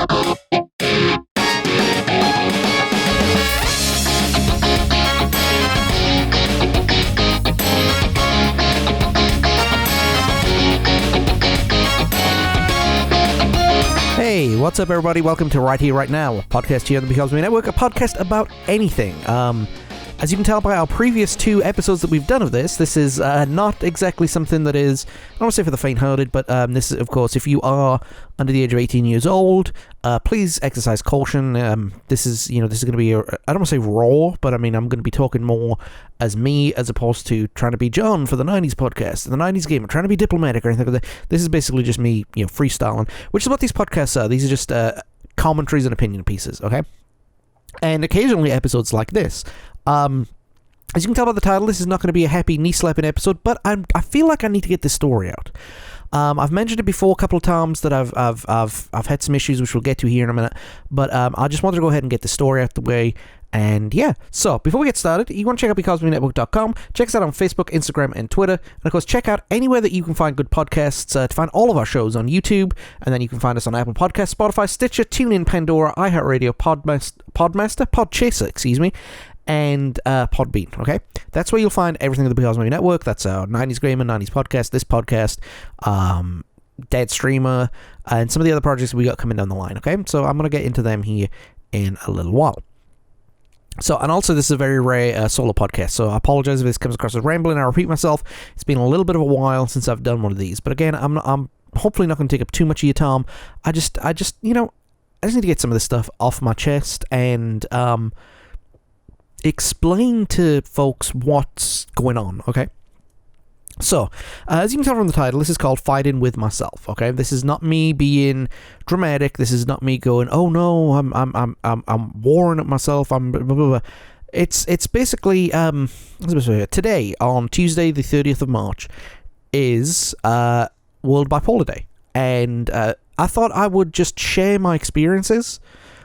Hey, what's up, everybody? Welcome to Right Here, Right Now, a podcast here on the Because of Me Network, a podcast about anything. As you can tell by our previous 2 episodes that we've done of this is not exactly something that is, I don't want to say for the faint-hearted, but this is, of course, if you are under the age of 18 years old, please exercise caution. This is going to be, I don't want to say raw, but I mean, I'm going to be talking more as me as opposed to trying to be John for the 90s podcast, the 90s game, or trying to be diplomatic or anything like that. This is basically just me, freestyling, which is what these podcasts are. These are just commentaries and opinion pieces, okay? And occasionally episodes like this. As you can tell by the title, this is not going to be a happy knee-slapping episode, but I feel like I need to get this story out. I've mentioned it before a couple of times that I've had some issues, which we'll get to here in a minute, but I just wanted to go ahead and get the story out the way. And yeah, so before we get started, you want to check out becausemaybepodcast.com, check us out on Facebook, Instagram, and Twitter, and of course check out anywhere that you can find good podcasts, to find all of our shows on YouTube, and then you can find us on Apple Podcasts, Spotify, Stitcher, TuneIn, Pandora, iHeartRadio, Podchaser, and Podbean, okay? That's where you'll find everything of the Because of Me Network. That's our 90s Gamer, 90s Podcast, this podcast, Dead Streamer, and some of the other projects we got coming down the line, okay? So I'm going to get into them here in a little while. So, and also this is a very rare solo podcast, so I apologize if this comes across as rambling. I repeat myself. It's been a little bit of a while since I've done one of these, but again, I'm hopefully not going to take up too much of your time. I just I just need to get some of this stuff off my chest and explain to folks what's going on, okay? So, as you can tell from the title, this is called Fighting With Myself, okay? This is not me being dramatic. This is not me going, oh no, I'm warring at myself. I'm blah, blah, blah. It's basically today on Tuesday the 30th of March is World Bipolar Day, and I thought I would just share my experiences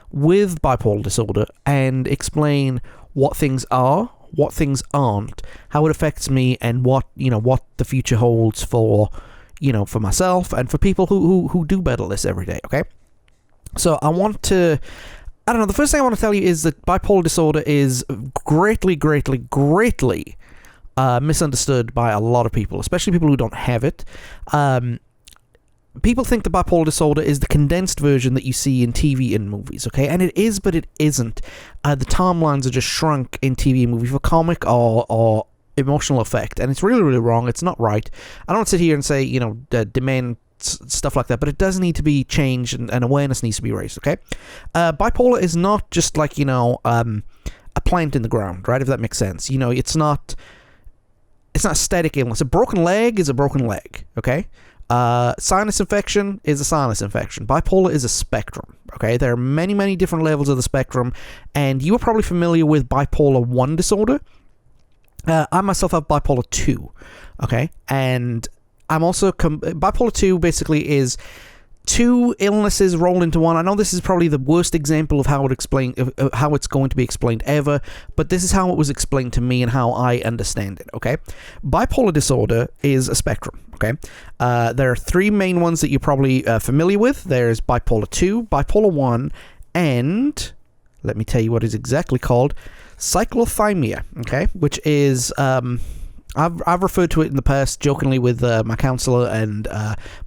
with bipolar disorder and explain what things are, what things aren't, how it affects me, and what the future holds for myself and for people who do battle this every day, okay? So the first thing I want to tell you is that bipolar disorder is greatly misunderstood by a lot of people, especially people who don't have it. People think the bipolar disorder is the condensed version that you see in TV and movies, okay? And it is, but it isn't. The timelines are just shrunk in TV and movies for comic or emotional effect, and it's really, really wrong. It's not right. I don't sit here and say, demand stuff like that, but it does need to be changed, and awareness needs to be raised, okay? Bipolar is not just like, a plant in the ground, right? If that makes sense. It's not a static illness. A broken leg is a broken leg, okay? Sinus infection is a sinus infection. Bipolar is a spectrum, okay? There are many, many different levels of the spectrum, and you are probably familiar with bipolar 1 disorder. I myself have bipolar 2, okay? And I'm also... bipolar 2 basically is 2 illnesses rolled into one. I know this is probably the worst example of how it's going to be explained ever, but this is how it was explained to me and how I understand it, okay? Bipolar disorder is a spectrum, okay? There are 3 main ones that you're probably familiar with. There's bipolar 2, bipolar 1, and let me tell you what it's exactly called, cyclothymia, okay? Which is... I've referred to it in the past jokingly with my counselor and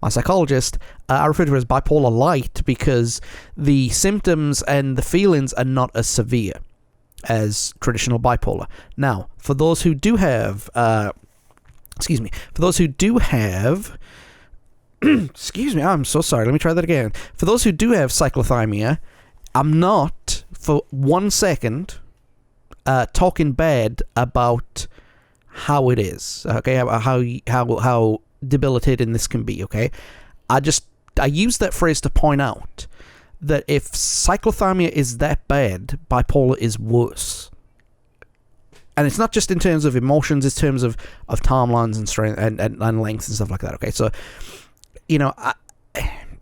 my psychologist. I refer to it as bipolar light because the symptoms and the feelings are not as severe as traditional bipolar. Now, for those who do have, excuse me, I'm so sorry, let me try that again. For those who do have cyclothymia, I'm not, for 1 second, talking bad about how it is, okay, how debilitating this can be, okay? I use that phrase to point out that if cyclothymia is that bad, bipolar is worse. And it's not just in terms of emotions, it's in terms of timelines and strength and length and stuff like that, okay? So,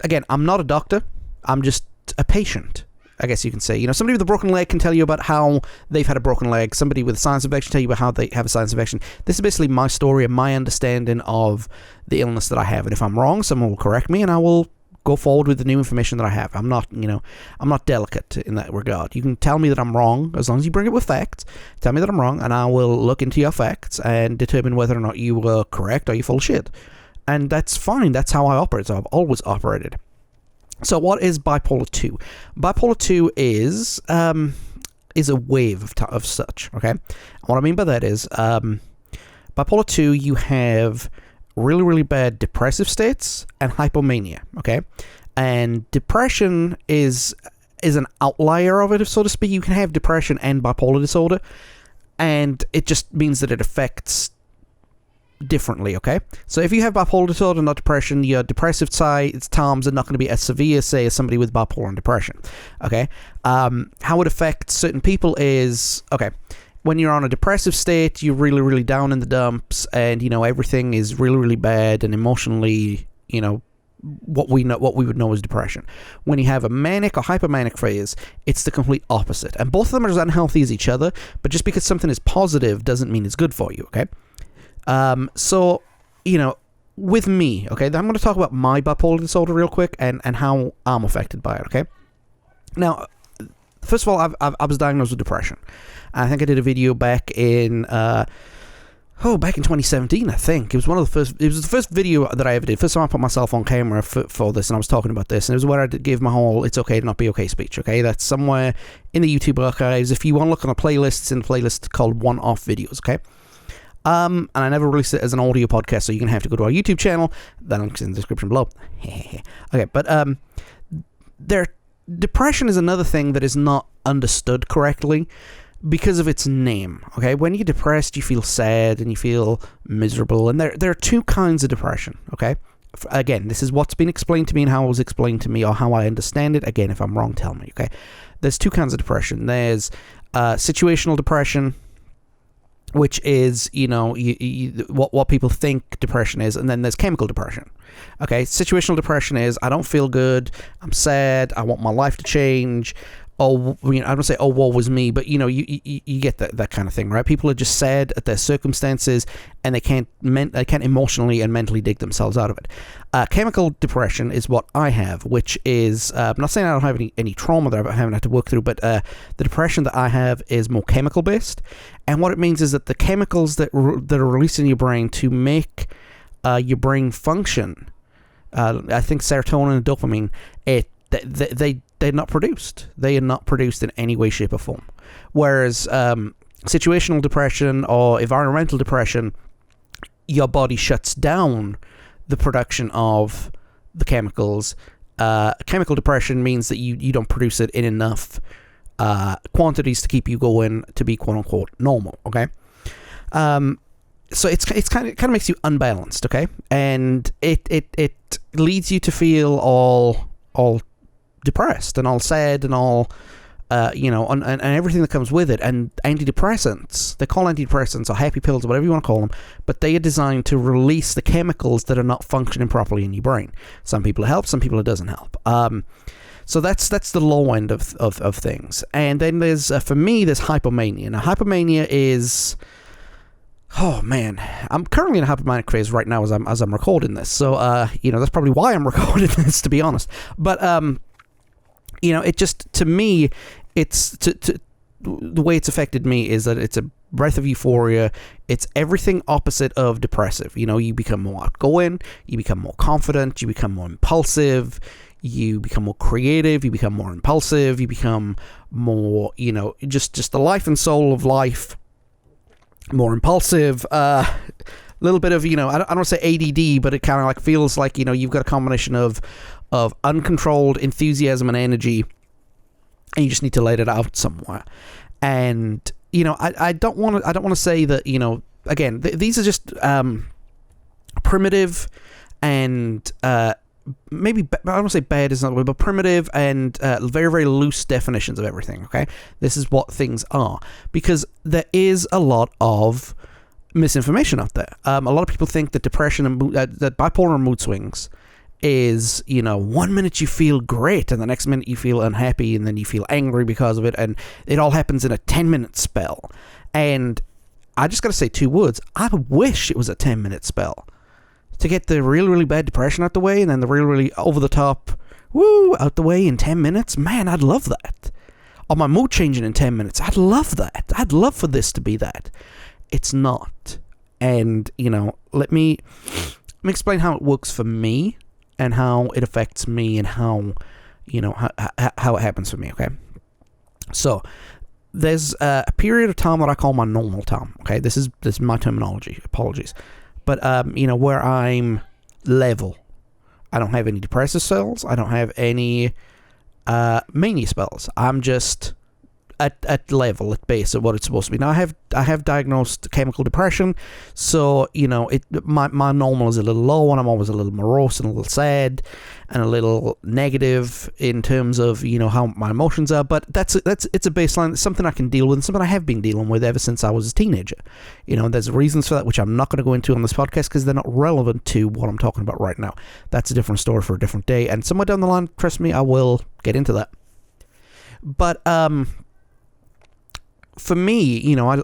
again, I'm not a doctor, I'm just a patient, I guess you can say. Somebody with a broken leg can tell you about how they've had a broken leg. Somebody with a sinus infection tell you about how they have a sinus infection. This is basically my story and my understanding of the illness that I have. And if I'm wrong, someone will correct me and I will go forward with the new information that I have. I'm not delicate in that regard. You can tell me that I'm wrong as long as you bring it with facts. Tell me that I'm wrong, and I will look into your facts and determine whether or not you were correct or you're full of shit. And that's fine. That's how I operate. So I've always operated. So what is bipolar 2? Bipolar 2 is a wave of such. Okay, and what I mean by that is bipolar 2, you have really, really bad depressive states and hypomania, okay? And depression is an outlier of it, so to speak. You can have depression and bipolar disorder, and it just means that it affects differently, okay? So if you have bipolar disorder, not depression, your depressive times are not going to be as severe, say, as somebody with bipolar and depression, okay? How it affects certain people is, okay, when you're on a depressive state, you're really, really down in the dumps, and everything is really, really bad, and emotionally, what we would know as depression. When you have a manic or hypomanic phase, it's the complete opposite, and both of them are as unhealthy as each other. But just because something is positive doesn't mean it's good for you. Okay, so with me, okay, I'm going to talk about my bipolar disorder real quick and how I'm affected by it. Okay, now, first of all, I was diagnosed with depression. I think I did a video back in 2017, I think. It was the first video that I ever did. First time I put myself on camera for this, and I was talking about this, and it was where I did give my whole "it's okay to not be okay" speech. Okay, that's somewhere in the YouTube archives. If you want to look on a playlist, it's in a playlist called One-Off Videos. Okay, and I never released it as an audio podcast, so you're gonna have to go to our YouTube channel. That link's in the description below. Okay, but depression is another thing that is not understood correctly because of its name. Okay, when you're depressed, you feel sad and you feel miserable, and there are two kinds of depression. Okay, again, this is what's been explained to me and how it was explained to me, or how I understand it. Again, if I'm wrong, tell me. Okay, there's two kinds of depression. There's situational depression, which is what people think depression is, and then there's chemical depression. Okay, situational depression is I don't feel good, I'm sad, I want my life to change. Oh, I don't say, oh, woe was me, but you get that kind of thing, right? People are just sad at their circumstances, and they can't emotionally and mentally dig themselves out of it. Chemical depression is what I have, which is, I'm not saying I don't have any trauma that I haven't had to work through, but the depression that I have is more chemical based, and what it means is that the chemicals that are released in your brain to make your brain function, I think serotonin and dopamine, they're not produced. They are not produced in any way, shape, or form. Whereas situational depression or environmental depression, your body shuts down the production of the chemicals. Chemical depression means that you don't produce it in enough quantities to keep you going to be quote unquote normal. Okay, so it's kind of makes you unbalanced. Okay, and it leads you to feel all depressed and all sad and all and everything that comes with it. And antidepressants, they're called antidepressants or happy pills or whatever you want to call them, but they are designed to release the chemicals that are not functioning properly in your brain. Some people it helps, some people it doesn't help. So that's the low end of things. And then there's for me there's hypomania. Now hypomania is, oh man, I'm currently in a hypomanic phase right now as I'm recording this. So that's probably why I'm recording this, to be honest. But it just, to me, it's the way it's affected me is that it's a breath of euphoria. It's everything opposite of depressive. You become more outgoing, you become more confident, you become more impulsive, you become more creative, you become more impulsive, you become more, just the life and soul of life, more impulsive, little bit of, I don't want to say ADD, but it kind of like feels like, you've got a combination of uncontrolled enthusiasm and energy, and you just need to let it out somewhere. And I don't want to say that, again, these are just primitive and maybe I don't want to say bad is not the way, but primitive and very, very loose definitions of everything. Okay, this is what things are, because there is a lot of misinformation out there. A lot of people think that depression and that bipolar mood swings is, 1 minute you feel great and the next minute you feel unhappy and then you feel angry because of it, and it all happens in a 10-minute spell. And I just got to say two words: I wish it was a 10-minute spell. to get the really, really bad depression out the way, and then the really, really over-the-top, out the way in 10 minutes. Man, I'd love that. Or my mood changing in 10 minutes. I'd love that. I'd love for this to be that. It's not. And, let me explain how it works for me and how it affects me and how it happens for me, okay? So, there's a period of time that I call my normal time, okay? This is my terminology. Apologies. But, where I'm level. I don't have any depressive spells. I don't have any mania spells. I'm just at level, at base of what it's supposed to be. Now, I have diagnosed chemical depression, so, my normal is a little low, and I'm always a little morose and a little sad and a little negative in terms of, how my emotions are, but it's a baseline. It's something I can deal with, and something I have been dealing with ever since I was a teenager. There's reasons for that, which I'm not going to go into on this podcast because they're not relevant to what I'm talking about right now. That's a different story for a different day, and somewhere down the line, trust me, I will get into that. But, for me, I'm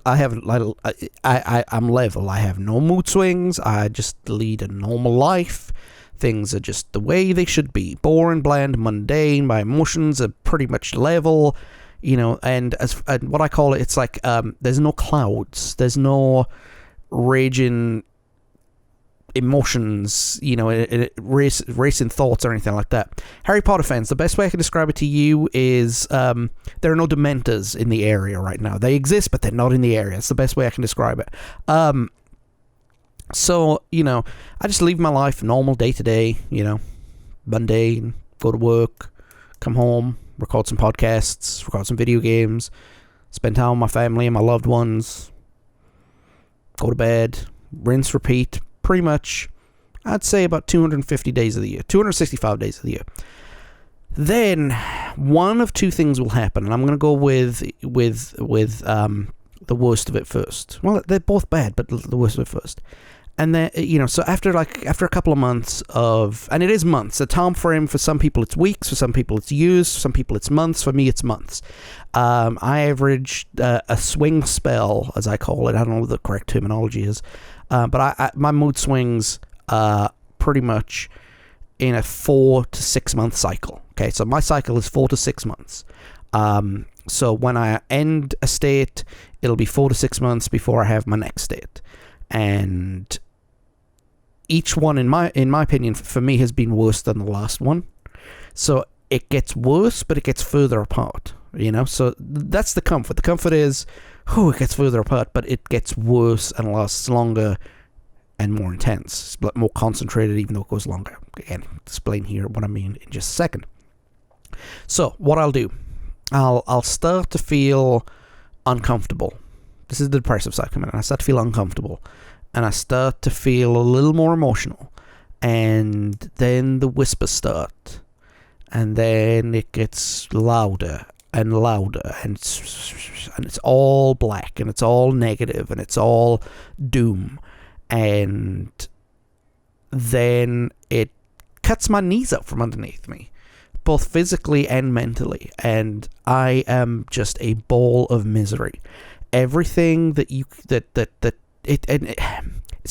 level. I have no mood swings. I just lead a normal life. Things are just the way they should be. Boring, bland, mundane. My emotions are pretty much level, and and what I call it, it's like there's no clouds. There's no raging emotions, racing thoughts or anything like that. Harry Potter fans, the best way I can describe it to you is there are no Dementors in the area right now. They exist, but they're not in the area. It's the best way I can describe it. So, I just live my life normal day to day, mundane, go to work, come home, record some podcasts, record some video games, spend time with my family and my loved ones, go to bed, rinse, repeat, pretty much, I'd say about 250 days of the year, 265 days of the year. Then, one of two things will happen, and I'm going to go with the worst of it first. Well, they're both bad, but the worst of it first. And then, so after a couple of months of, and it is months, the time frame for some people it's weeks, for some people it's years, for some people it's months, for me it's months. I average a swing spell, as I call it. I don't know what the correct terminology is. But my mood swings pretty much in a 4 to 6 month cycle. Okay, so my cycle is 4 to 6 months. So when I end a state, it'll be 4 to 6 months before I have my next state. And each one, in my opinion, for me, has been worse than the last one. So it gets worse, but it gets further apart. So that's the comfort. The comfort is, it gets further apart, but it gets worse and lasts longer and more intense, but more concentrated, even though it goes longer. Again, explain here what I mean in just a second. So what I'll do, I'll start to feel uncomfortable. This is the depressive side coming in. I start to feel uncomfortable, and I start to feel a little more emotional, and then the whispers start, and then it gets louder and louder, and it's all black, and it's all negative, and it's all doom, and then it cuts my knees out from underneath me, both physically and mentally, and I am just a ball of misery. Everything that it's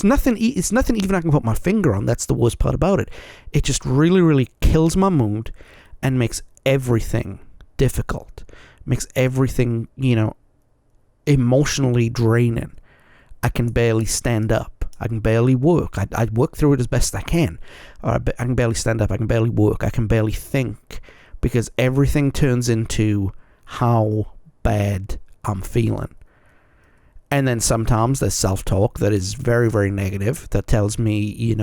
nothing even I can put my finger on. That's the worst part about it. It just really, really kills my mood and makes everything difficult, makes everything, emotionally draining. I can barely stand up. I can barely work. I work through it as best I can. I can barely stand up. I can barely work. I can barely think, because everything turns into how bad I'm feeling. And then sometimes there's self-talk that is very, very negative, that tells me,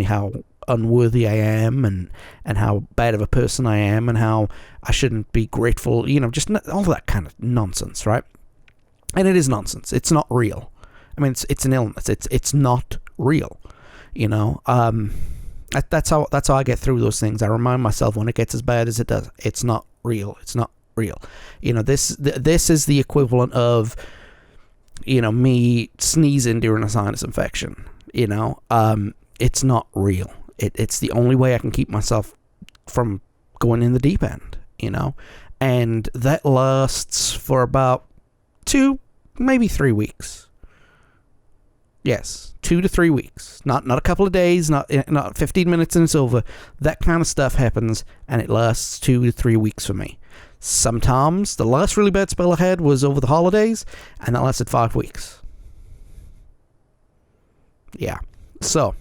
how unworthy I am, and how bad of a person I am, and how I shouldn't be grateful, just all that kind of nonsense, right? And it is nonsense. It's not real. I mean, it's an illness. It's not real, That's how I get through those things. I remind myself when it gets as bad as it does, it's not real. It's not real. This is the equivalent of, me sneezing during a sinus infection. It's not real. It's the only way I can keep myself from going in the deep end, and that lasts for about 2, maybe 3 weeks. Yes, 2 to 3 weeks. Not a couple of days, not 15 minutes and it's over. That kind of stuff happens, and it lasts 2 to 3 weeks for me. Sometimes, the last really bad spell I had was over the holidays, and that lasted 5 weeks. Yeah. So,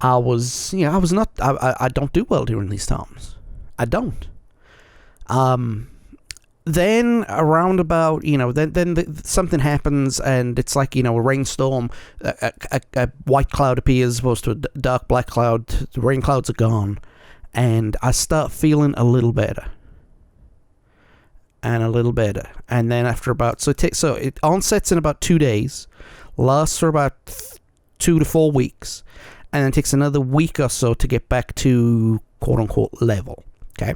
I don't do well during these times. I don't. Then around about, then something happens, and it's like, a rainstorm, a white cloud appears as opposed to a dark black cloud. The rain clouds are gone, and I start feeling a little better. And a little better. And then after about, so it onsets in about 2 days, lasts for about 2 to 4 weeks, and then takes another week or so to get back to quote-unquote level. Okay?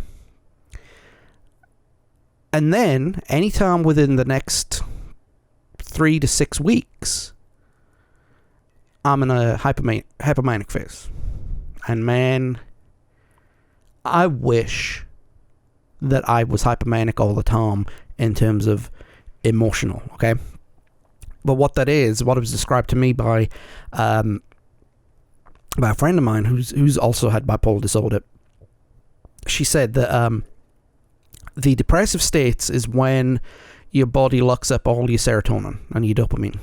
And then, anytime within the next 3 to 6 weeks, I'm in a hypomanic phase. And man, I wish that I was hypomanic all the time in terms of emotional, okay? But what that is, what it was described to me by a friend of mine who's also had bipolar disorder. She said that the depressive states is when your body locks up all your serotonin and your dopamine.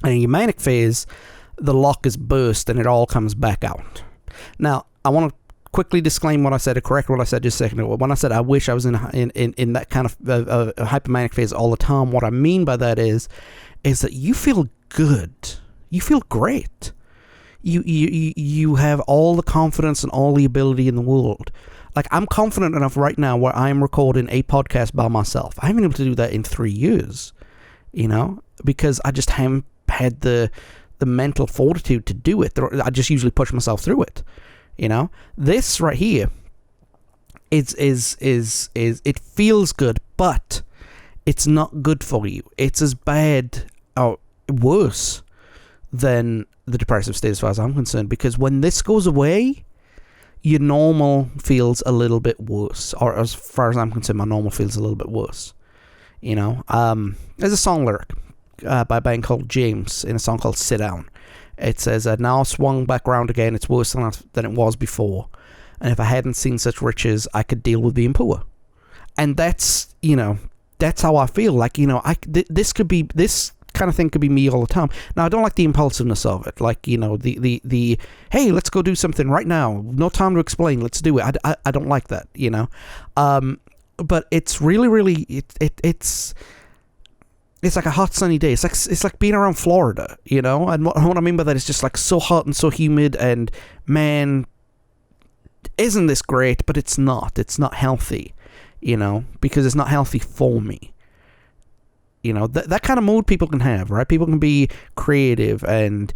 And in your manic phase, the lock is burst and it all comes back out. Now, I want to quickly disclaim what I said, or correct what I said just a second ago. When I said I wish I was in that kind of hypomanic phase all the time, what I mean by that is that you feel good. You feel great. You have all the confidence and all the ability in the world. Like, I'm confident enough right now where I'm recording a podcast by myself. I haven't been able to do that in 3 years, because I just haven't had the mental fortitude to do it. I just usually push myself through it, This right here is it feels good, but it's not good for you. It's as bad or worse than the depressive state as far as I'm concerned, because when this goes away, your normal feels a little bit worse, or as far as I'm concerned, my normal feels a little bit worse. There's a song lyric by a band called James in a song called Sit Down. It says, now swung back round again, it's worse than it was before. And if I hadn't seen such riches, I could deal with being poor. And that's, that's how I feel. Like, this kind of thing could be me all the time. Now, I don't like the impulsiveness of it. Like, the hey, let's go do something right now. No time to explain. Let's do it. I don't like that, But it's really, really, it's like a hot sunny day. It's like being around Florida, And what I mean by that is just like so hot and so humid, and man, isn't this great? But it's not. It's not healthy, because it's not healthy for me. That kind of mood people can have, right? People can be creative and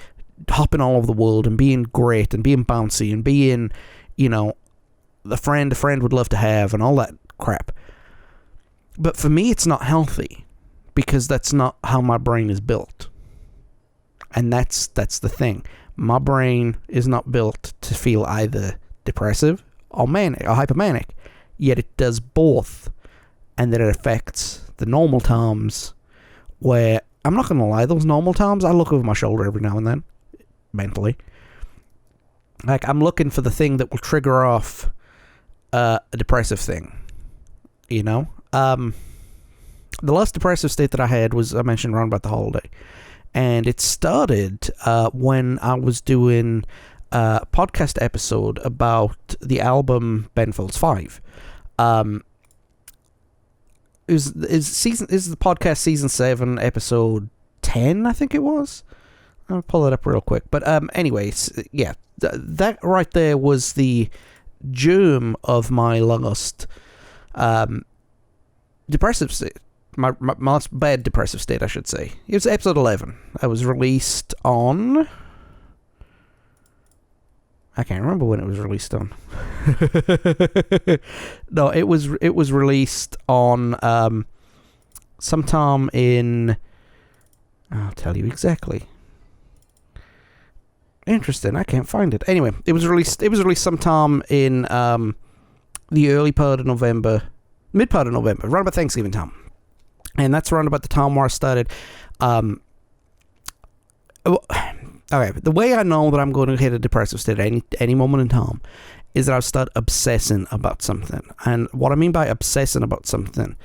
hopping all over the world and being great and being bouncy and being, the friend a friend would love to have and all that crap. But for me, it's not healthy, because that's not how my brain is built. And that's the thing. My brain is not built to feel either depressive or manic or hypomanic, yet it does both, and that it affects the normal times, where, I'm not going to lie, those normal times, I look over my shoulder every now and then, mentally. Like, I'm looking for the thing that will trigger off a depressive thing, The last depressive state that I had was, I mentioned, around about the holiday. And it started when I was doing a podcast episode about the album Ben Folds 5. Is the podcast season 7, episode 10, I think it was. I'll pull it up real quick. But anyways, yeah, that right there was the germ of my last depressive state. My last bad depressive state, I should say. It was episode 11. It was released on... I can't remember when it was released on. No, it was released on sometime in... I'll tell you exactly. Interesting, I can't find it. Anyway, it was released sometime in the early part of November, mid part of November, around about Thanksgiving time. And that's around about the time where I started okay, the way I know that I'm going to hit a depressive state at any moment in time is that I'll start obsessing about something. And what I mean by obsessing about something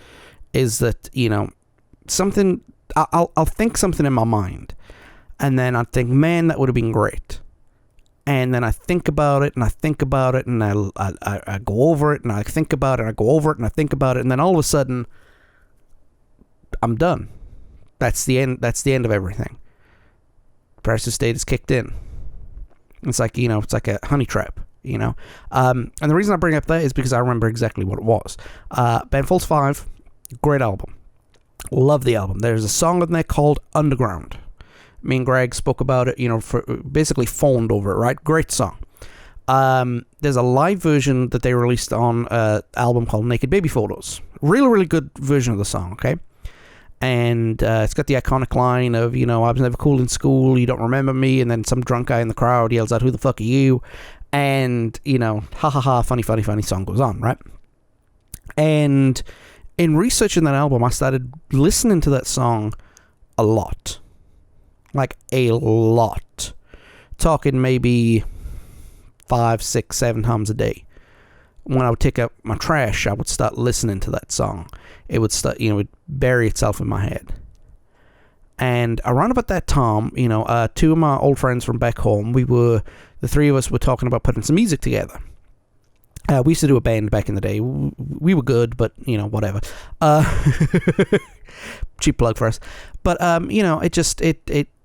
is that, something, I'll think something in my mind, and then I think, man, that would have been great. And then I think about it, and I think about it, and I go over it, and I think about it, and I go over it, and I think about it, and then all of a sudden, I'm done. That's the end of everything. Depressive state is kicked in. It's like, it's like a honey trap, And the reason I bring up that is because I remember exactly what it was. Ben Folds 5, great album. Love the album. There's a song in there called Underground. Me and Greg spoke about it, for basically fawned over it, right? Great song. There's a live version that they released on an album called Naked Baby Photos. Really, really good version of the song, okay? And it's got the iconic line of, I was never cool in school, you don't remember me, and then some drunk guy in the crowd yells out, who the fuck are you? And, ha ha ha, funny, funny, funny song goes on, right? And in researching that album, I started listening to that song a lot. Like, a lot. Talking maybe 5, 6, 7 times a day. When I would take out my trash, I would start listening to that song. It would start, it would bury itself in my head. And around about that time, 2 of my old friends from back home, the 3 of us were talking about putting some music together. We used to do a band back in the day. We were good, but, whatever. Cheap plug for us. But,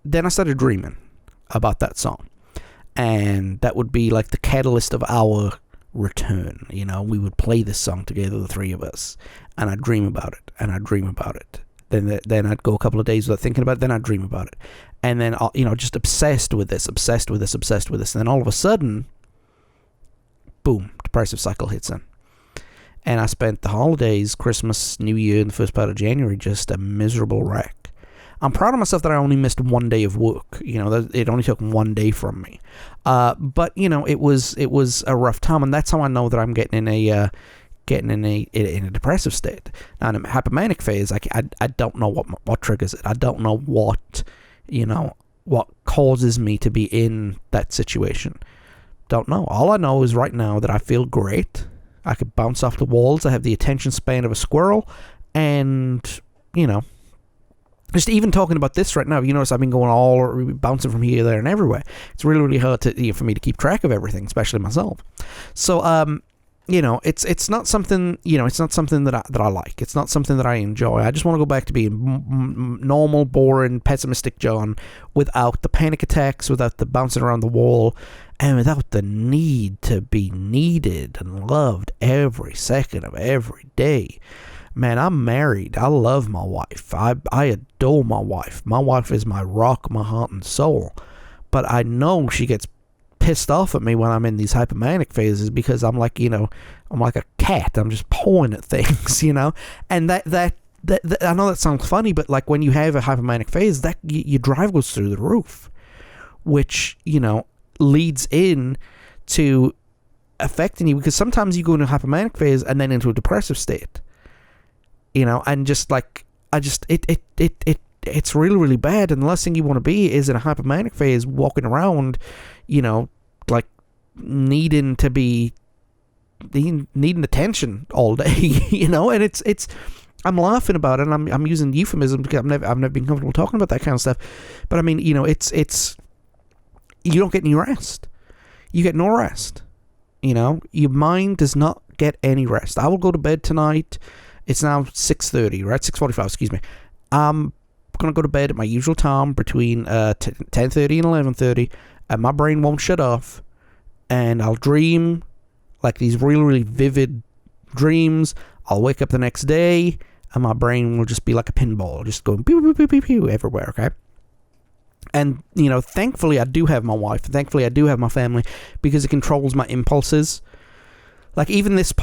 then I started dreaming about that song. And that would be like the catalyst of our return. We would play this song together, the 3 of us. And I'd dream about it. And I'd dream about it. Then I'd go a couple of days without thinking about it. Then I'd dream about it. And then, just obsessed with this. And then all of a sudden, boom, depressive cycle hits in. And I spent the holidays, Christmas, New Year, and the first part of January, just a miserable wreck. I'm proud of myself that I only missed 1 day of work. It only took 1 day from me. But it was a rough time, and that's how I know that I'm getting in a depressive state. Now, in a hypomanic phase, I don't know what triggers it. I don't know what causes me to be in that situation. Don't know. All I know is right now that I feel great. I could bounce off the walls. I have the attention span of a squirrel, and just even talking about this right now, you notice I've been going bouncing from here, there, and everywhere. It's really, really hard for me to keep track of everything, especially myself. So, it's not something, it's not something that I like. It's not something that I enjoy. I just want to go back to being normal, boring, pessimistic John without the panic attacks, without the bouncing around the wall, and without the need to be needed and loved every second of every day. Man, I'm married. I love my wife. I adore my wife. My wife is my rock, my heart and soul. But I know she gets pissed off at me when I'm in these hypomanic phases because I'm like, I'm like a cat. I'm just pawing at things, And that I know that sounds funny, but like when you have a hypomanic phase, that your drive goes through the roof, which, leads in to affecting you because sometimes you go into a hypomanic phase and then into a depressive state. And just like, it's really, really bad. And the last thing you want to be is in a hypomanic phase, walking around, like needing attention all day, and it's, I'm laughing about it and I'm using euphemism because I've never been comfortable talking about that kind of stuff. But I mean, it's, you don't get any rest. You get no rest. Your mind does not get any rest. I will go to bed tonight. It's now 6:30, right? 6:45, excuse me. I'm going to go to bed at my usual time between 10:30 and 11:30, and my brain won't shut off, and I'll dream like these really, really vivid dreams. I'll wake up the next day, and my brain will just be like a pinball, just going pew, pew, pew, pew, pew everywhere, okay? And, thankfully I do have my wife, and thankfully I do have my family, because it controls my impulses. Like, even this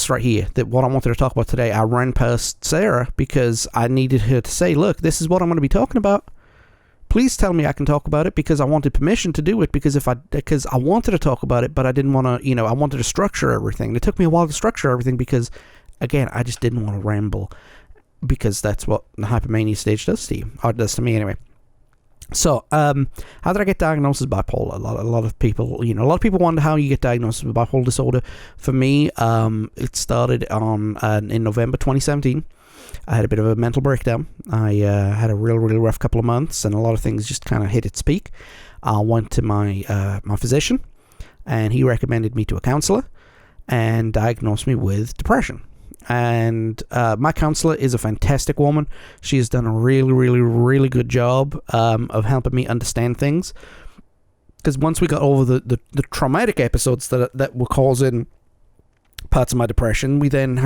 right here, that what I wanted to talk about today, I ran past Sarah because I needed her to say, look, this is what I'm going to be talking about. Please tell me I can talk about it, because I wanted permission to do it, because I wanted to talk about it, but I didn't want to, I wanted to structure everything. It took me a while to structure everything because, again, I just didn't want to ramble, because that's what the hypomania stage does to you, or it does to me anyway. So, how did I get diagnosed as bipolar? A lot of people, a lot of people wonder how you get diagnosed with bipolar disorder. For me, it started in November 2017. I had a bit of a mental breakdown. I had a really rough couple of months, and a lot of things just kind of hit its peak. I went to my physician, and he recommended me to a counselor, and diagnosed me with depression. And my counselor is a fantastic woman. She has done a really good job of helping me understand things. Because once we got over the traumatic episodes that were causing parts of my depression, we then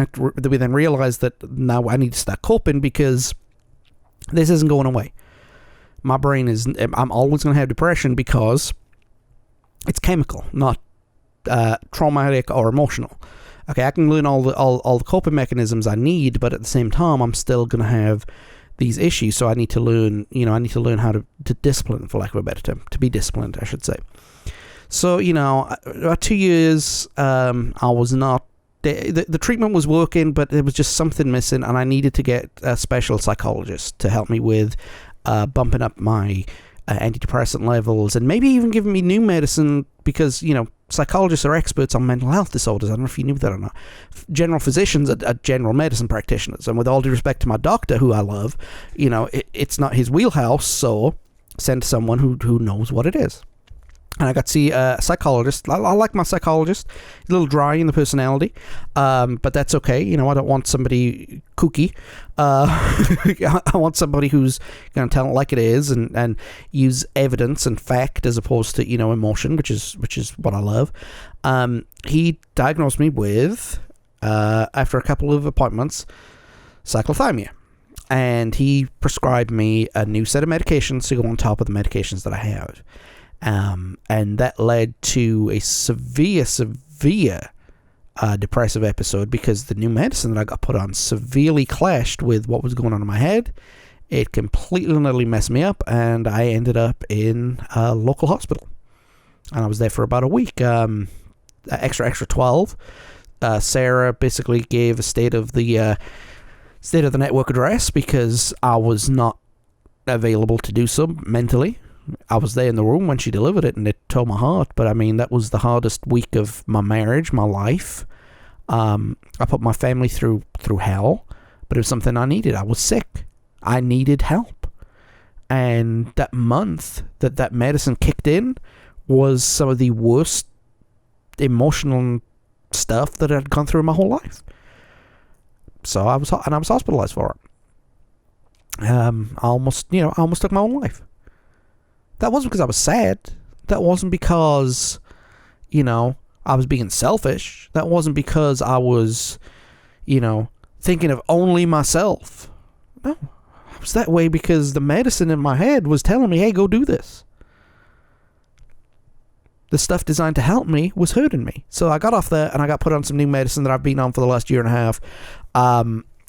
realized that now I need to start coping, because this isn't going away. My brain I'm always going to have depression because it's chemical, not traumatic or emotional. Okay, I can learn all the coping mechanisms I need, but at the same time, I'm still going to have these issues. So I need to learn, how to discipline, for lack of a better term, to be disciplined, I should say. So, about 2 years, I was not, the treatment was working, but there was just something missing, and I needed to get a special psychologist to help me with bumping up my antidepressant levels, and maybe even giving me new medicine, because, psychologists are experts on mental health disorders. I don't know if you knew that or not. General physicians are general medicine practitioners, and with all due respect to my doctor, who I love, it's not his wheelhouse, so send someone who knows what it is. And I got to see a psychologist. I like my psychologist. He's a little dry in the personality, but that's okay. I don't want somebody kooky. I want somebody who's going to tell it like it is, and use evidence and fact as opposed to emotion, which is what I love. He diagnosed me with, after a couple of appointments, cyclothymia. And he prescribed me a new set of medications to go on top of the medications that I have. And that led to a severe depressive episode, because the new medicine that I got put on severely clashed with what was going on in my head. It completely and utterly messed me up, and I ended up in a local hospital. And I was there for about a week. Extra 12. Sarah basically gave a state of the network address, because I was not available to do so mentally. I was there in the room when she delivered it, and it tore my heart. But I mean, that was the hardest week of my marriage, my life. I put my family through hell, but it was something I needed. I was sick. I needed help. And that month that medicine kicked in was some of the worst emotional stuff that I'd gone through in my whole life. So I was hospitalized for it. I almost took my own life. That wasn't because I was sad. That wasn't because, I was being selfish. That wasn't because I was, thinking of only myself. No, I was that way because the medicine in my head was telling me, hey, go do this. The stuff designed to help me was hurting me. So I got off there, and I got put on some new medicine that I've been on for the last year and a half.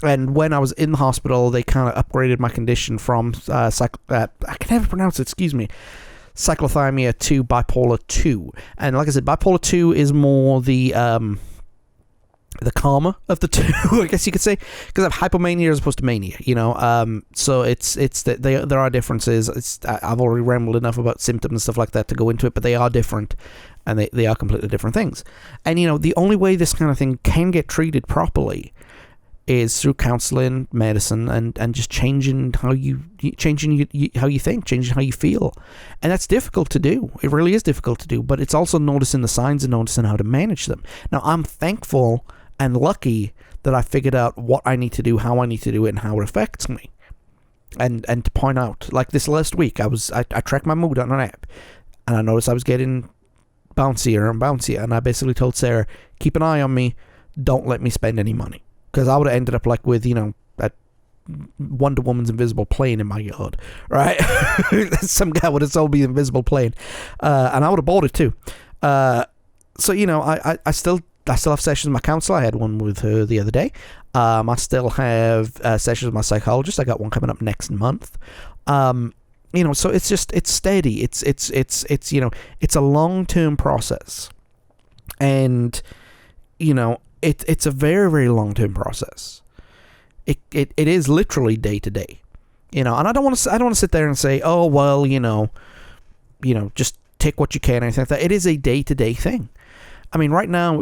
And when I was in the hospital, they kind of upgraded my condition from I can never pronounce it, excuse me, cyclothymia to bipolar 2. And like I said, bipolar 2 is more the calmer of the two, I guess you could say, because I have hypomania as opposed to mania, so there are differences. I've already rambled enough about symptoms and stuff like that to go into it, but they are different, and they are completely different things. And the only way this kind of thing can get treated properly is through counseling, medicine, and just changing how you think, changing how you feel. And that's difficult to do. It really is difficult to do, but it's also noticing the signs and noticing how to manage them. Now, I'm thankful and lucky that I figured out what I need to do, how I need to do it, and how it affects me. And to point out, like this last week, I tracked my mood on an app, and I noticed I was getting bouncier and bouncier, and I basically told Sarah, keep an eye on me, don't let me spend any money. Because I would have ended up like with, that Wonder Woman's invisible plane in my yard, right? Some guy would have sold me the invisible plane, and I would have bought it too. So I still have sessions with my counselor. I had one with her the other day. I still have sessions with my psychologist. I got one coming up next month. So it's steady. It's a long-term process, and it's a very, very long-term process. It is literally day to day. And I don't want to sit there and say, oh, well, just take what you can, or anything like that. It is a day-to-day thing. I mean, right now,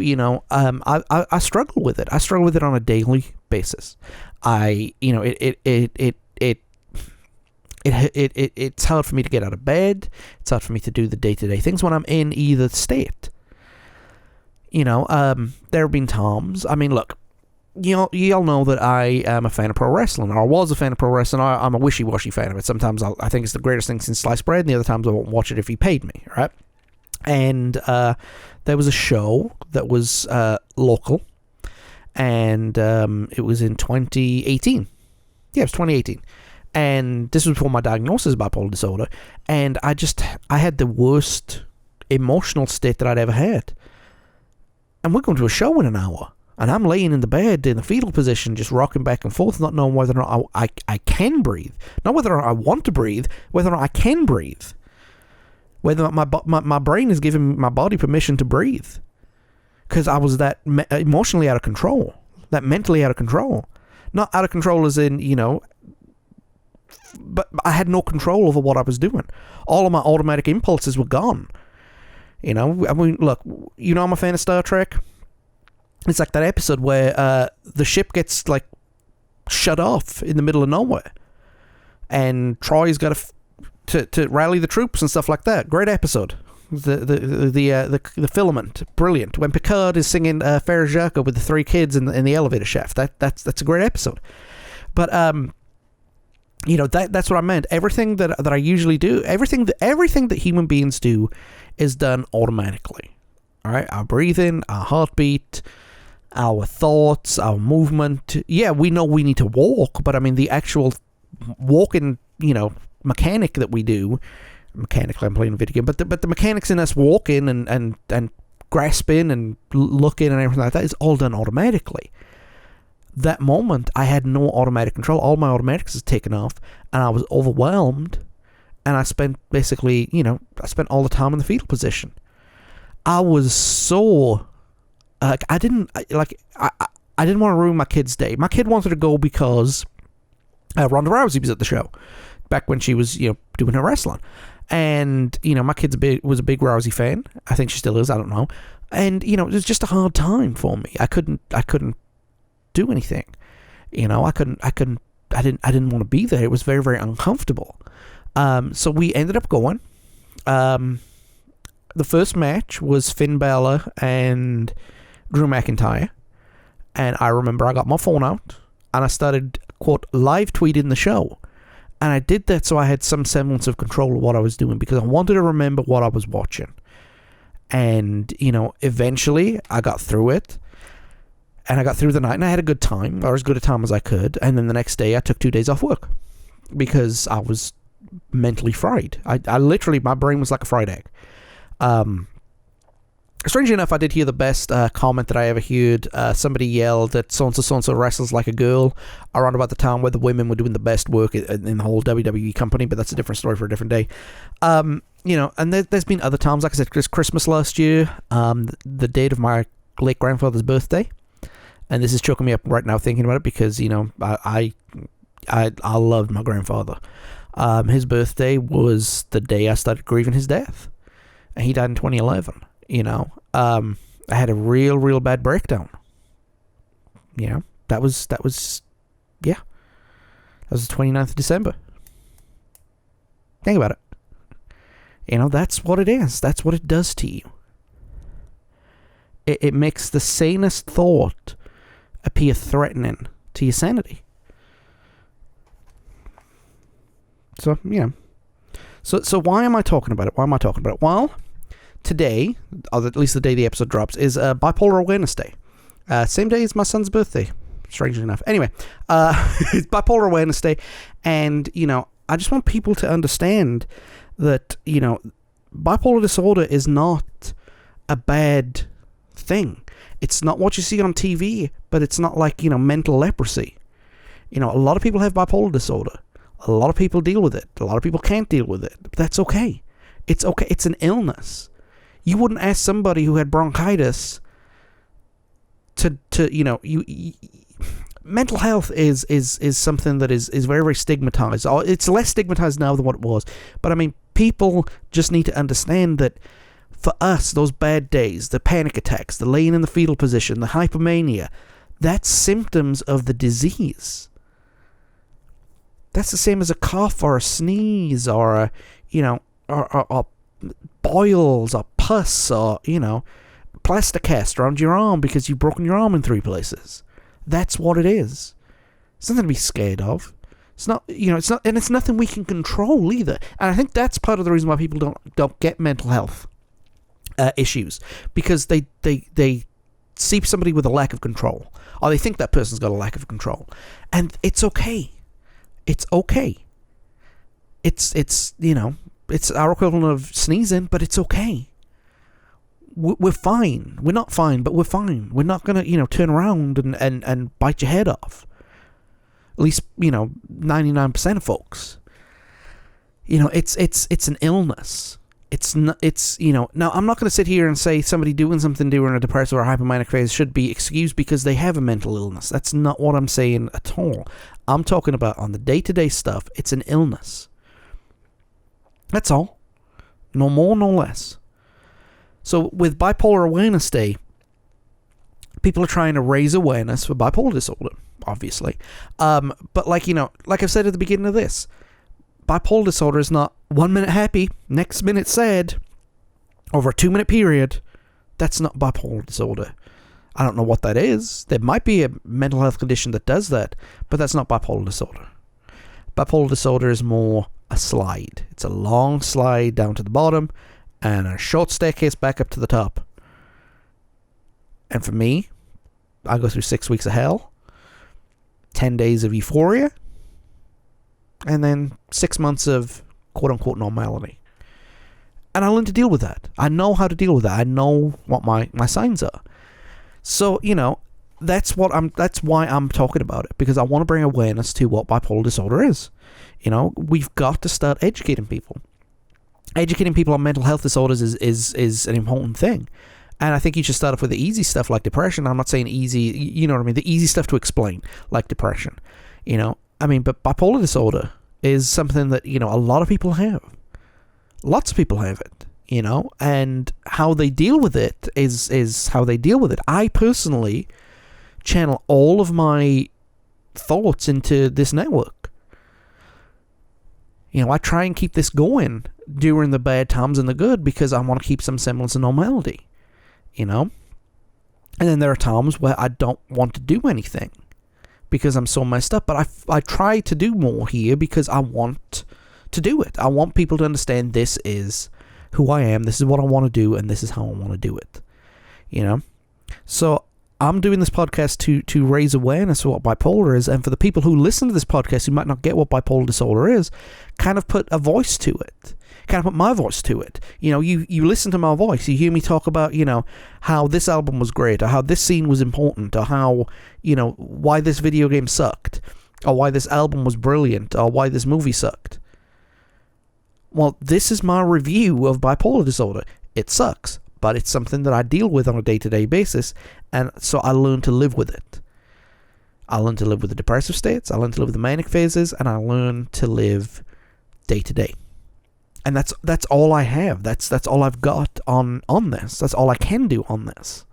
I struggle with it. I struggle with it on a daily basis. It's hard for me to get out of bed. It's hard for me to do the day-to-day things when I'm in either state. There have been times. I mean, look, you all know that I am a fan of pro wrestling, or I was a fan of pro wrestling. I'm a wishy-washy fan of it. Sometimes I think it's the greatest thing since sliced bread, and the other times I won't watch it if he paid me, right? And there was a show that was local, and it was in 2018. Yeah, it was 2018. And this was before my diagnosis of bipolar disorder, and I had the worst emotional state that I'd ever had. And we're going to a show in an hour, and I'm laying in the bed in the fetal position, just rocking back and forth, not knowing whether or not I can breathe. Not whether or not I want to breathe, whether or not I can breathe. Whether or not my brain is giving my body permission to breathe. Because I was that emotionally out of control. That mentally out of control. Not out of control as in, but I had no control over what I was doing. All of my automatic impulses were gone. I mean, look, I'm a fan of Star Trek. It's like that episode where the ship gets, shut off in the middle of nowhere. And Troy's got to rally the troops and stuff like that. Great episode. The filament, brilliant. When Picard is singing Frere Jacques with the three kids in the elevator shaft, that's a great episode. But that's what I meant. Everything that I usually do, everything that human beings do, is done automatically. All right, our breathing, our heartbeat, our thoughts, our movement. Yeah, we know we need to walk, but I mean the actual walking, mechanic that we do. Mechanically, I'm playing a video game, but the mechanics in us walking and grasping and looking and everything like that is all done automatically. That moment, I had no automatic control. All my automatics was taken off, and I was overwhelmed. And I spent basically, I spent all the time in the fetal position. I was so, I didn't want to ruin my kid's day. My kid wanted to go because Ronda Rousey was at the show back when she was, doing her wrestling. And, my kid was a big Rousey fan. I think she still is. I don't know. And, it was just a hard time for me. I couldn't do anything. I didn't want to be there. It was very, very uncomfortable. So we ended up going. The first match was Finn Balor and Drew McIntyre. And I remember I got my phone out and I started, quote, live tweeting the show. And I did that so I had some semblance of control of what I was doing because I wanted to remember what I was watching. And, eventually I got through it. And I got through the night and I had a good time, or as good a time as I could. And then the next day I took 2 days off work because I was mentally fried. I literally, my brain was like a fried egg. Strangely enough, I did hear the best comment that I ever heard. Somebody yelled that so-and-so wrestles like a girl around about the time where the women were doing the best work in the whole WWE company, but that's a different story for a different day. And there's been other times, like I said, Christmas last year, the date of my late grandfather's birthday. And this is choking me up right now thinking about it because, I loved my grandfather. His birthday was the day I started grieving his death. And he died in 2011. I had a real, real bad breakdown. That was the 29th of December. Think about it. That's what it is. That's what it does to you. It makes the sanest thought appear threatening to your sanity. So, So why am I talking about it? Well, today, or at least the day the episode drops, is Bipolar Awareness Day. Same day as my son's birthday, strangely enough. Anyway, it's Bipolar Awareness Day, and, I just want people to understand that, bipolar disorder is not a bad thing. It's not what you see on TV, but it's not like, mental leprosy. A lot of people have bipolar disorder. A lot of people deal with it. A lot of people can't deal with it. But that's okay. It's okay. It's an illness. You wouldn't ask somebody who had bronchitis to mental health is something that is very, very stigmatized. It's less stigmatized now than what it was. But I mean, people just need to understand that for us, those bad days, the panic attacks, the laying in the fetal position, the hypomania, that's symptoms of the disease. That's the same as a cough or a sneeze or a, or boils or pus or, plaster cast around your arm because you've broken your arm in 3 places. That's what it is. It's nothing to be scared of. It's not, it's not, and it's nothing we can control either. And I think that's part of the reason why people don't get mental health issues, because they see somebody with a lack of control, or they think that person's got a lack of control, and it's okay. It's okay. It's our equivalent of sneezing, but it's okay. We're fine. We're not fine, but we're fine. We're not going to, turn around and bite your head off. At least, 99% of folks. It's an illness. It's not, now I'm not going to sit here and say somebody doing something during a depressive or hypomanic phase should be excused because they have a mental illness. That's not what I'm saying at all. I'm talking about on the day-to-day stuff, it's an illness. That's all. No more, no less. So with Bipolar Awareness Day, people are trying to raise awareness for bipolar disorder, obviously. But like I've said at the beginning of this, bipolar disorder is not 1 minute happy, next minute sad, over a 2-minute period. That's not bipolar disorder. I don't know what that is. There might be a mental health condition that does that, but that's not bipolar disorder. Bipolar disorder is more a slide. It's a long slide down to the bottom and a short staircase back up to the top. And for me, I go through 6 weeks of hell, 10 days of euphoria, and then 6 months of quote-unquote normality. And I learn to deal with that. I know how to deal with that. I know what my signs are. So, that's why I'm talking about it, because I want to bring awareness to what bipolar disorder is. We've got to start educating people. Educating people on mental health disorders is an important thing. And I think you should start off with the easy stuff like depression. I'm not saying easy, you know what I mean? The easy stuff to explain, like depression. But bipolar disorder is something that, a lot of people have. Lots of people have it, and how they deal with it is how they deal with it. I personally channel all of my thoughts into this network. I try and keep this going during the bad times and the good because I want to keep some semblance of normality, And then there are times where I don't want to do anything because I'm so messed up. But I try to do more here because I want to do it. I want people to understand this is who I am, this is what I want to do, and this is how I want to do it. So I'm doing this podcast to raise awareness of what bipolar is, and for the people who listen to this podcast who might not get what bipolar disorder is, kind of put a voice to it. Kind of put my voice to it. You listen to my voice, you hear me talk about, how this album was great, or how this scene was important, or how, why this video game sucked, or why this album was brilliant, or why this movie sucked. Well, this is my review of bipolar disorder. It sucks, but it's something that I deal with on a day-to-day basis, and so I learn to live with it. I learn to live with the depressive states, I learn to live with the manic phases, and I learn to live day-to-day. And that's all I have. That's all I've got on this. That's all I can do on this.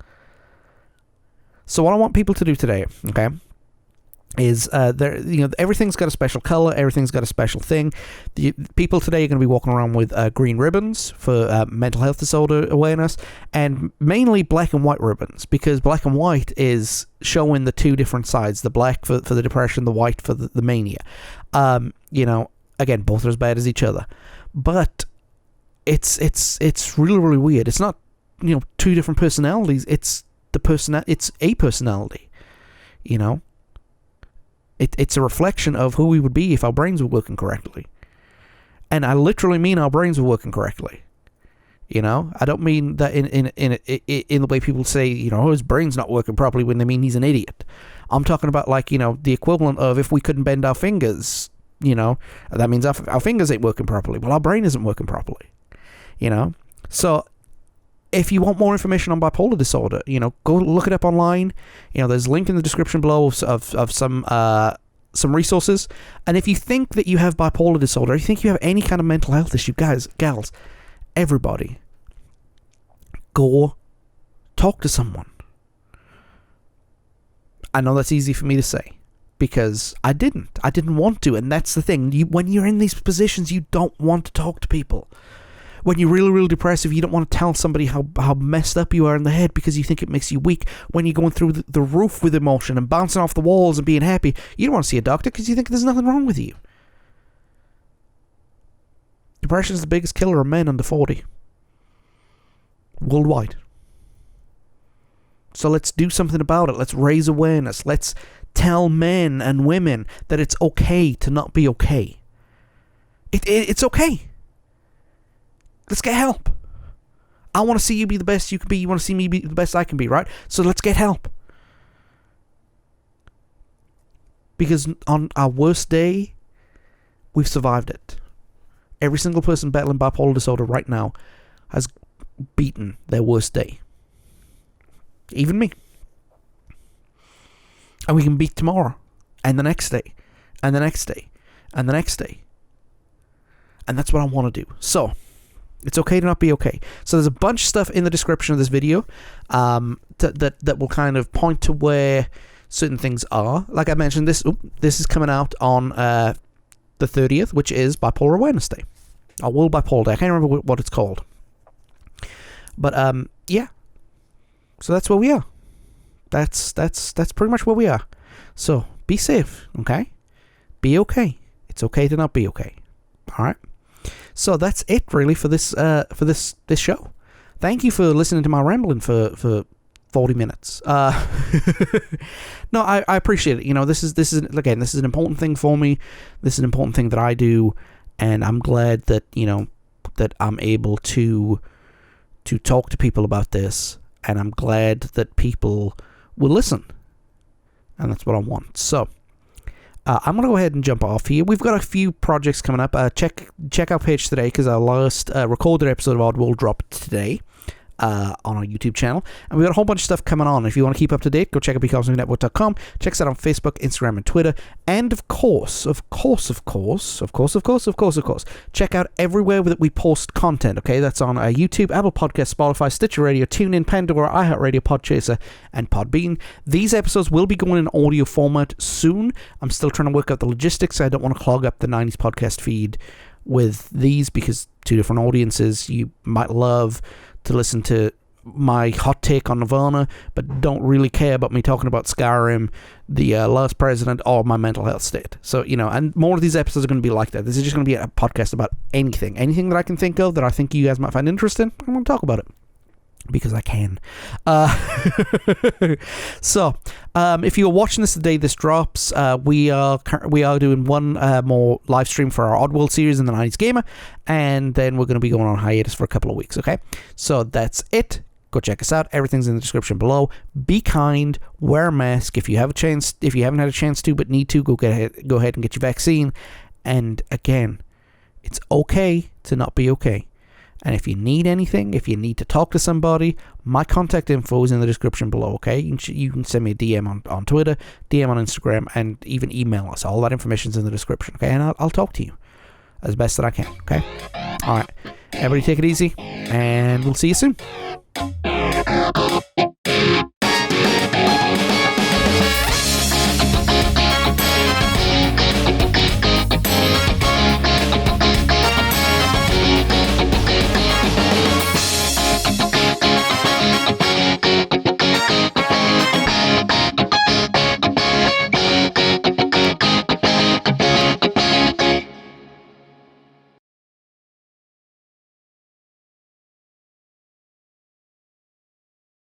So what I want people to do today, okay, is everything's got a special color, everything's got a special thing. The people today are going to be walking around with green ribbons for mental health disorder awareness, and mainly black and white ribbons, because black and white is showing the two different sides: the black for the depression, the white for the mania. Again, both are as bad as each other. But it's really, really weird. It's not, two different personalities. It's it's a personality. It's a reflection of who we would be if our brains were working correctly. And I literally mean our brains were working correctly. I don't mean that in the way people say, his brain's not working properly when they mean he's an idiot. I'm talking about the equivalent of if we couldn't bend our fingers, that means our fingers ain't working properly. Well, our brain isn't working properly, So if you want more information on bipolar disorder, go look it up online. There's a link in the description below of some resources. And if you think that you have bipolar disorder, or you think you have any kind of mental health issue, guys, gals, everybody, go talk to someone. I know that's easy for me to say, because I didn't want to, and that's the thing. When you're in these positions, you don't want to talk to people. When you're really, really depressive, you don't want to tell somebody how messed up you are in the head because you think it makes you weak. When you're going through the roof with emotion and bouncing off the walls and being happy, you don't want to see a doctor because you think there's nothing wrong with you. Depression is the biggest killer of men under 40. Worldwide. So let's do something about it. Let's raise awareness. Let's tell men and women that it's okay to not be okay. It's okay. Let's get help. I want to see you be the best you can be. You want to see me be the best I can be, right? So let's get help. Because on our worst day, we've survived it. Every single person battling bipolar disorder right now has beaten their worst day. Even me. And we can beat tomorrow. And the next day. And the next day. And the next day. And that's what I want to do. So, it's okay to not be okay. So there's a bunch of stuff in the description of this video that will kind of point to where certain things are. Like I mentioned, this is coming out on the 30th, which is Bipolar Awareness Day. Or World Bipolar Day. I can't remember what it's called. But, yeah. So that's where we are. That's pretty much where we are. So be safe, okay? Be okay. It's okay to not be okay. All right. So that's it really for this show. Thank you for listening to my rambling for 40 minutes. No, I appreciate it. This is an important thing for me. This is an important thing that I do, and I'm glad that that I'm able to talk to people about this. And I'm glad that people will listen. And that's what I want. So, I'm going to go ahead and jump off here. We've got a few projects coming up. Check our page today, because our last recorded episode of Oddworld dropped today on our YouTube channel. And we've got a whole bunch of stuff coming on. If you want to keep up to date, go check out becausemaybepodcast.com. Check us out on Facebook, Instagram, and Twitter. And of course, check out everywhere that we post content, okay? That's on YouTube, Apple Podcasts, Spotify, Stitcher Radio, TuneIn, Pandora, iHeartRadio, Podchaser, and Podbean. These episodes will be going in audio format soon. I'm still trying to work out the logistics. I don't want to clog up the 90s podcast feed with these, because two different audiences. You might love to listen to my hot take on Nirvana, but don't really care about me talking about Skyrim, the last president, or my mental health state. So, and more of these episodes are going to be like that. This is just going to be a podcast about anything that I can think of that I think you guys might find interesting. I'm going to talk about it. Because I can. So, if you're watching this the day this drops, we are doing one more live stream for our Oddworld series in the 90s Gamer, and then we're going to be going on hiatus for a couple of weeks, okay? So that's it. Go check us out. Everything's in the description below. Be kind. Wear a mask. If you have a chance, if you haven't had a chance to but need to, go ahead and get your vaccine. And again, it's okay to not be okay. And if you need anything, if you need to talk to somebody, my contact info is in the description below, okay? You can send me a DM on Twitter, DM on Instagram, and even email us. All that information's in the description, okay? And I'll talk to you as best that I can, okay? All right. Everybody take it easy, and we'll see you soon.